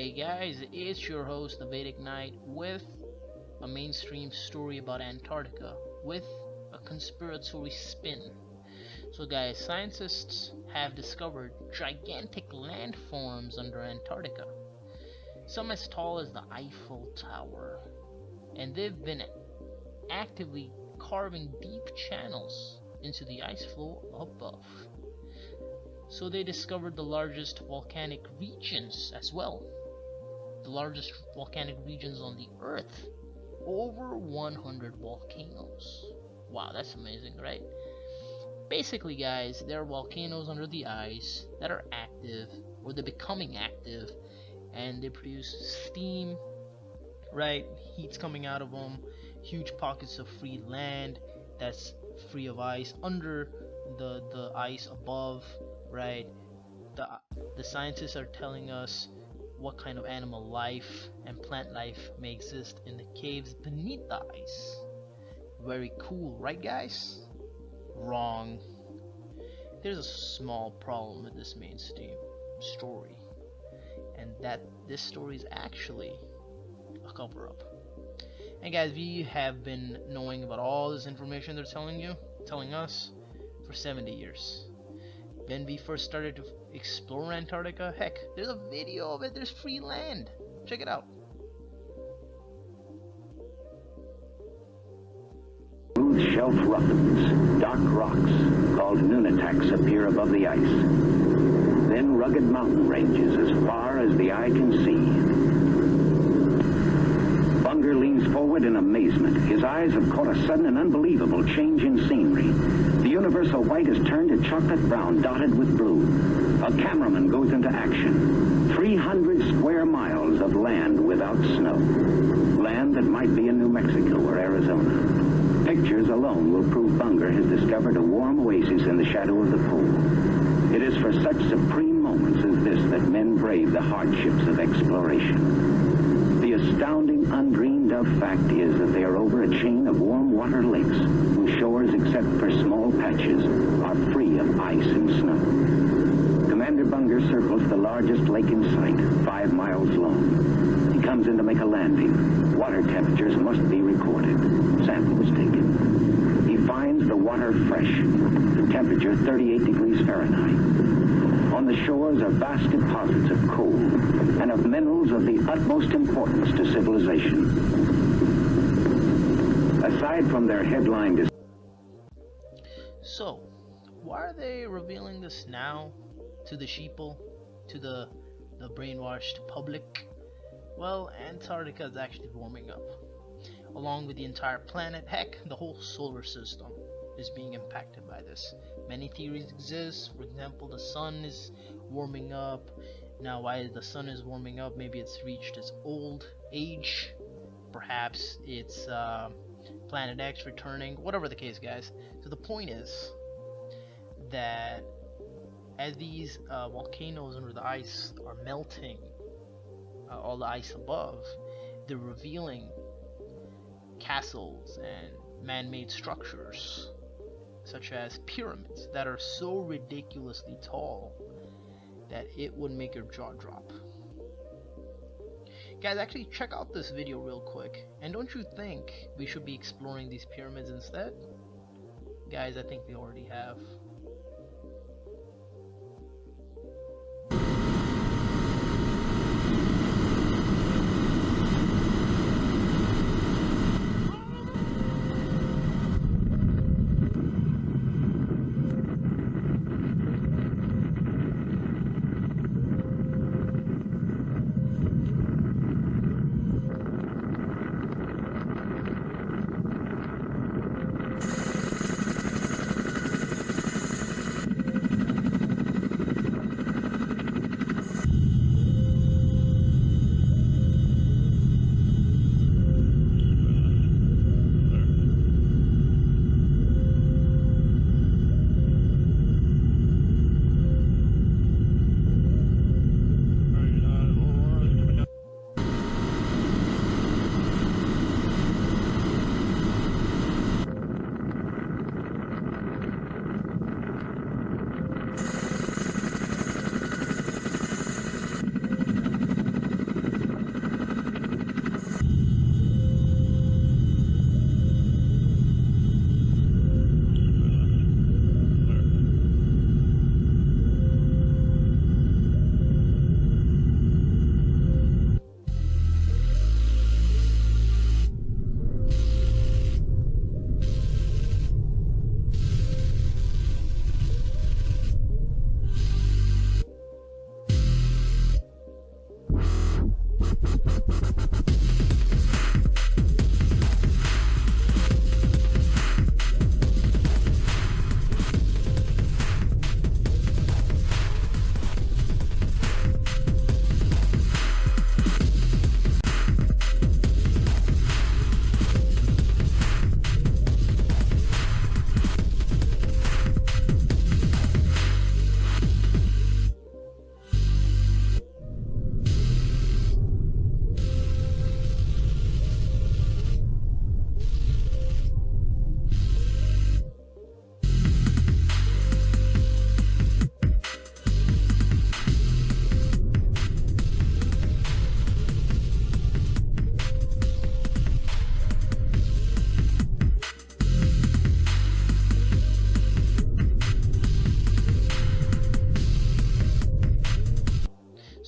Hey guys, it's your host, the Vedic Knight, with a mainstream story about Antarctica with a conspiratory spin. So guys, scientists have discovered gigantic landforms under Antarctica, some as tall as the Eiffel Tower, and they've been actively carving deep channels into the ice floe above. So they discovered the largest volcanic regions as well. The largest volcanic regions on the earth. Over 100 volcanoes. Wow, that's amazing, right? Basically, guys, there are volcanoes under the ice that are active, or they're becoming active, and they produce steam, right? Heat's coming out of them. Huge pockets of free land that's free of ice under the ice above, right? The scientists are telling us what kind of animal life and plant life may exist in the caves beneath the ice. Very cool, right guys? Wrong. There's a small problem with this mainstream story, and that this story is actually a cover-up. And guys, we have been knowing about all this information they're telling us for 70 years. When we first started to explore Antarctica, heck, there's a video of it. There's free land. Check it out. Smooth shelf roughness, dark rocks called nunataks appear above the ice. Then rugged mountain ranges as far as the eye can see. Bunger leans forward in amazement. His eyes have caught a sudden and unbelievable change in scenery. The universal white has turned to chocolate brown, dotted with blue. A cameraman goes into action. 300 square miles of land without snow. Land that might be in New Mexico or Arizona. Pictures alone will prove Bunger has discovered a warm oasis in the shadow of the pole. It is for such supreme moments as this that men brave the hardships of exploration. The astounding, undreamed of fact is that they are over a chain of warm water lakes whose shores, except for small patches, are free of ice and snow. Commander Bunger circles the largest lake in sight, 5 miles long. He comes in to make a landing. Water temperatures must be recorded. Samples taken. He finds the water fresh, the temperature 38 degrees Fahrenheit. On the shores are vast deposits of coal and of minerals of the utmost importance to civilization. Aside from their headline... So, why are they revealing this now to the sheeple, to the brainwashed public? Well, Antarctica is actually warming up. Along with the entire planet, heck, the whole solar system is being impacted by this. Many theories exist. For example, the sun is warming up. Now, why the sun is warming up? Maybe it's reached its old age. Perhaps it's Planet X returning. Whatever the case, guys. So the point is that as these volcanoes under the ice are melting, all the ice above, they're revealing castles and man-made structures such as pyramids that are so ridiculously tall that it would make your jaw drop. Guys, actually check out this video real quick, and don't you think we should be exploring these pyramids instead? Guys, I think we already have.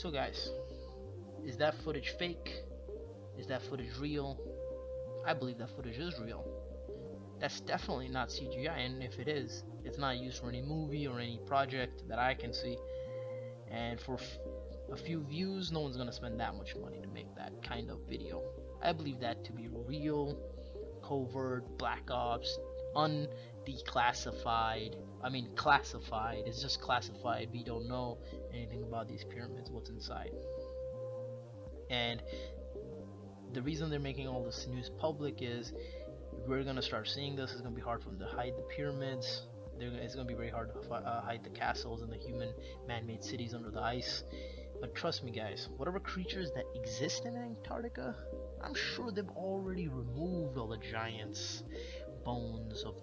So guys, is that footage fake? Is that footage real? I believe that footage is real. That's definitely not CGI, and if it is, it's not used for any movie or any project that I can see. And for a few views, no one's gonna spend that much money to make that kind of video. I believe that to be real, covert, black ops, undeclassified. I mean, classified. It's just classified. We don't know anything about these pyramids, what's inside. And the reason they're making all this news public is we're gonna start seeing this. It's gonna be hard for them to hide the pyramids. It's gonna be very hard to hide the castles and the human man-made cities under the ice. But trust me, guys, whatever creatures that exist in Antarctica, I'm sure they've already removed all the giants, bones of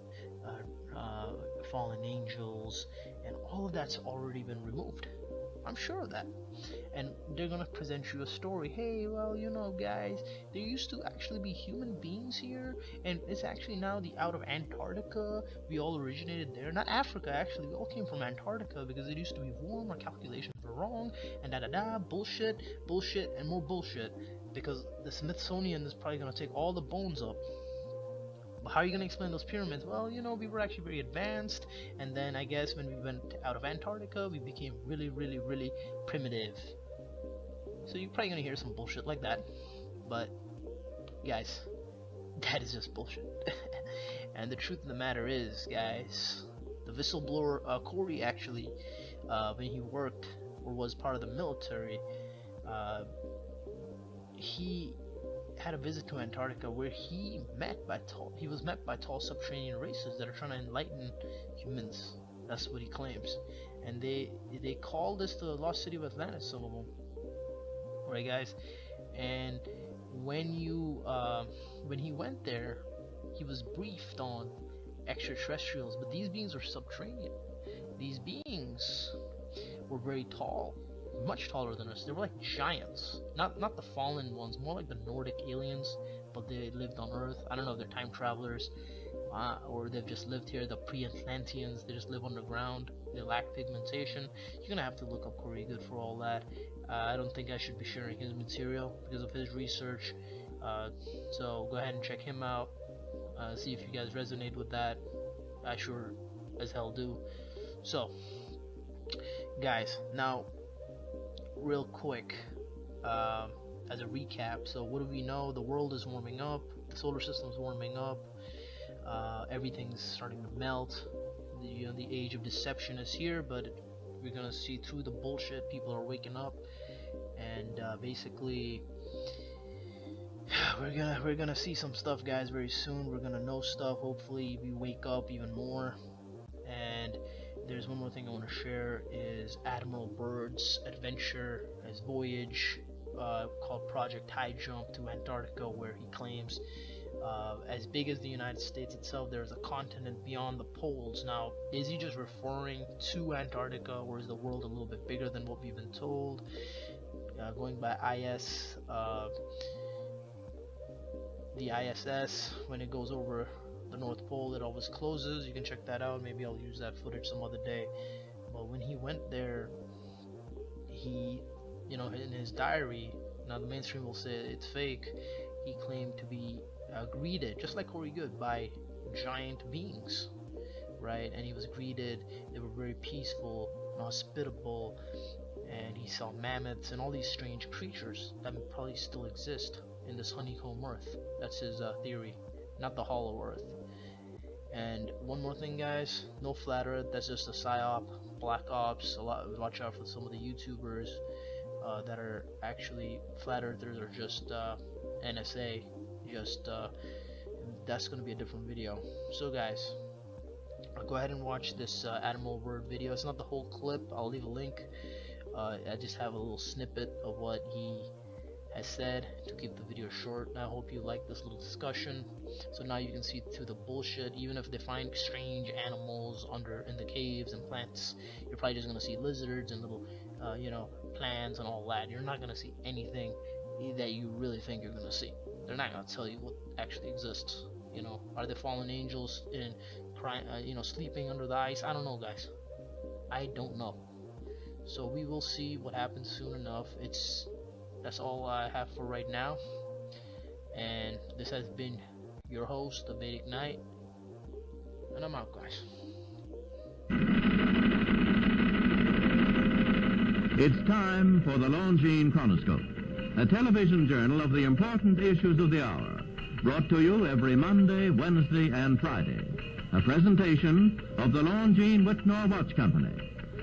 fallen angels, and all of that's already been removed. I'm sure of that. And they're gonna present you a story. Hey, well, you know, guys, there used to actually be human beings here, and it's actually now out of Antarctica. We all originated there. Not Africa, actually. We all came from Antarctica because it used to be warm. Our calculations were wrong, and bullshit, and more bullshit. Because the Smithsonian is probably gonna take all the bones up. But how are you going to explain those pyramids? Well, you know, we were actually very advanced, and then I guess when we went out of Antarctica, we became really, really, really primitive. So you're probably going to hear some bullshit like that. But, guys, that is just bullshit. And the truth of the matter is, guys, the whistleblower, Corey, actually, when he worked or was part of the military, he had a visit to Antarctica where he was met by tall subterranean races that are trying to enlighten humans. That's what he claims. And they call this the lost city of Atlantis, some of them. Right, guys? And when he went there, he was briefed on extraterrestrials, but these beings are subterranean. These beings were very tall, much taller than us. They were like giants, not the fallen ones, more like the Nordic aliens, but they lived on Earth. I don't know if they're time travelers, or they've just lived here. The pre-Atlanteans, they just live underground. They lack pigmentation. You're gonna have to look up Corey Good for all that. I don't think I should be sharing his material because of his research. So go ahead and check him out. See if you guys resonate with that. I sure as hell do. So, guys, now, real quick, as a recap, so what do we know? The world is warming up, the solar system is warming up, everything's starting to melt. The age of deception is here, but we're gonna see through the bullshit. People are waking up, and basically we're gonna see some stuff, guys, very soon. We're gonna know stuff. Hopefully we wake up even more. And there's one more thing I want to share, is Admiral Byrd's adventure, his voyage, called Project High Jump to Antarctica, where he claims as big as the United States itself, there's a continent beyond the poles. Now, is he just referring to Antarctica, or is the world a little bit bigger than what we've been told? Going by the ISS, when it goes over the North Pole, it always closes. You can check that out. Maybe I'll use that footage some other day. But when he went there, he, in his diary, now the mainstream will say it's fake, he claimed to be greeted, just like Corey Good, by giant beings, right? And he was greeted. They were very peaceful and hospitable, and he saw mammoths and all these strange creatures that probably still exist in this honeycomb Earth. That's his theory, not the hollow Earth. And one more thing, guys, no flat Earth. That's just a psyop, black ops. Watch out for some of the YouTubers that are actually flat earthers, or just NSA. That's gonna be a different video. So, guys, go ahead and watch this Admiral Byrd video. It's not the whole clip. I'll leave a link. I just have a little snippet of what he has said to keep the video short. I hope you like this little discussion. So now you can see through the bullshit. Even if they find strange animals in the caves and plants, you're probably just gonna see lizards and little plants and all that. You're not gonna see anything that you really think you're gonna see. They're not gonna tell you what actually exists. Are there fallen angels sleeping under the ice? I don't know, guys. I don't know. So we will see what happens soon enough. That's all I have for right now. And this has been your host, the Vedic Knight, and I'm out, guys. It's time for the Longines Chronoscope, a television journal of the important issues of the hour, brought to you every Monday, Wednesday, and Friday. A presentation of the Longines Whitnor Watch Company,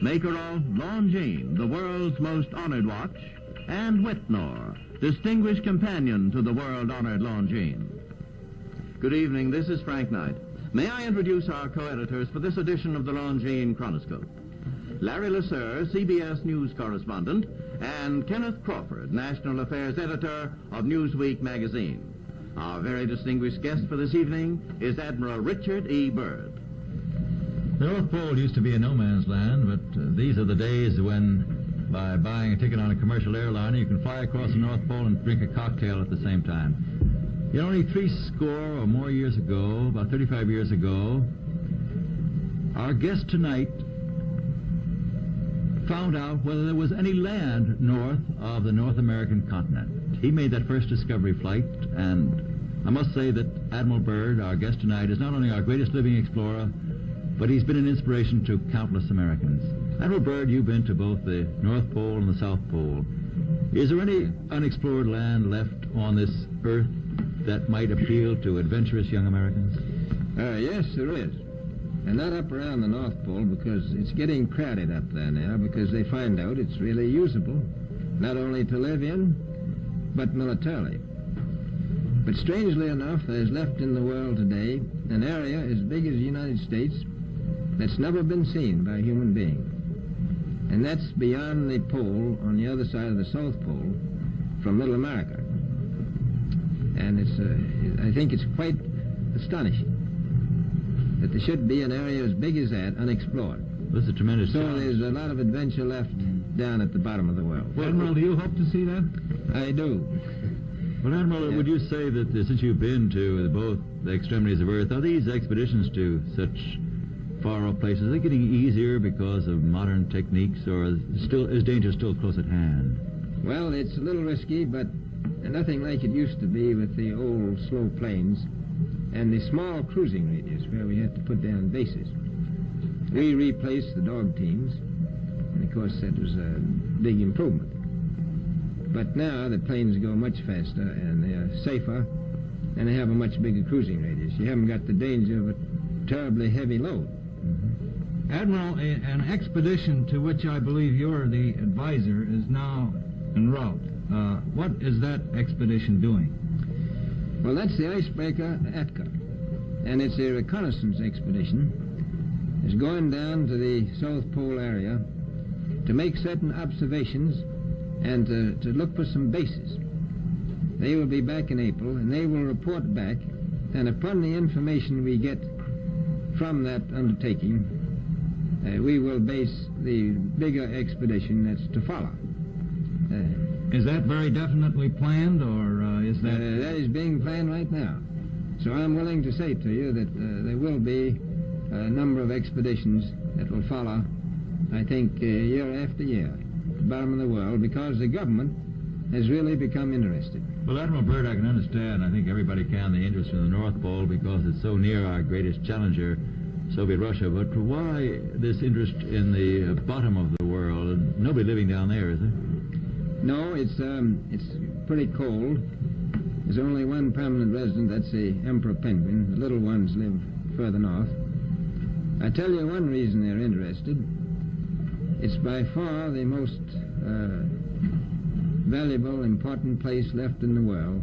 maker of Longines, the world's most honored watch, and Whitnor, distinguished companion to the world-honored Longines. Good evening, this is Frank Knight. May I introduce our co-editors for this edition of the Longines Chronoscope? Larry Lasser, CBS News correspondent, and Kenneth Crawford, National Affairs Editor of Newsweek magazine. Our very distinguished guest for this evening is Admiral Richard E. Byrd. The North Pole used to be a no-man's land, but these are the days when, by buying a ticket on a commercial airliner, you can fly across the North Pole and drink a cocktail at the same time. You know, only 60 or more years ago, about 35 years ago, our guest tonight found out whether there was any land north of the North American continent. He made that first discovery flight, and I must say that Admiral Byrd, our guest tonight, is not only our greatest living explorer, but he's been an inspiration to countless Americans. Admiral Byrd, you've been to both the North Pole and the South Pole. Is there any unexplored land left on this earth that might appeal to adventurous young Americans? Yes, there is. And not up around the North Pole, because it's getting crowded up there now, because they find out it's really usable, not only to live in, but militarily. But strangely enough, there's left in the world today an area as big as the United States that's never been seen by a human being. And that's beyond the pole on the other side of the South Pole from Middle America. And I think it's quite astonishing that there should be an area as big as that unexplored. This is a tremendous So challenge. there's a lot of adventure left down at the bottom of the world. Well, Admiral, do you hope to see that? I do. Well, Admiral, Yeah. would you say that since you've been to both the extremities of Earth, are these expeditions to such far-off places, are they getting easier because of modern techniques, or is danger still close at hand? Well, it's a little risky, but nothing like it used to be with the old slow planes and the small cruising radius where we had to put down bases. We replaced the dog teams, and of course that was a big improvement. But now the planes go much faster and they're safer, and they have a much bigger cruising radius. You haven't got the danger of a terribly heavy load. Admiral, an expedition to which I believe you're the advisor is now en route. What is that expedition doing? Well, that's the icebreaker Atka, and it's a reconnaissance expedition. It's going down to the South Pole area to make certain observations and to look for some bases. They will be back in April, and they will report back, and upon the information we get from that undertaking, we will base the bigger expedition that's to follow. Is that very definitely planned, or is that... That is being planned right now. So I'm willing to say to you that there will be a number of expeditions that will follow, I think, year after year, at the bottom of the world, because the government has really become interested. Well, Admiral Byrd, I can understand, I think everybody can, the interest in the North Pole because it's so near our greatest challenger, Soviet Russia. But why this interest in the bottom of the world? Nobody living down there, is there? No, it's pretty cold. There's only one permanent resident, that's the emperor penguin. The little ones live further north. I tell you one reason they're interested. It's by far the most valuable, important place left in the world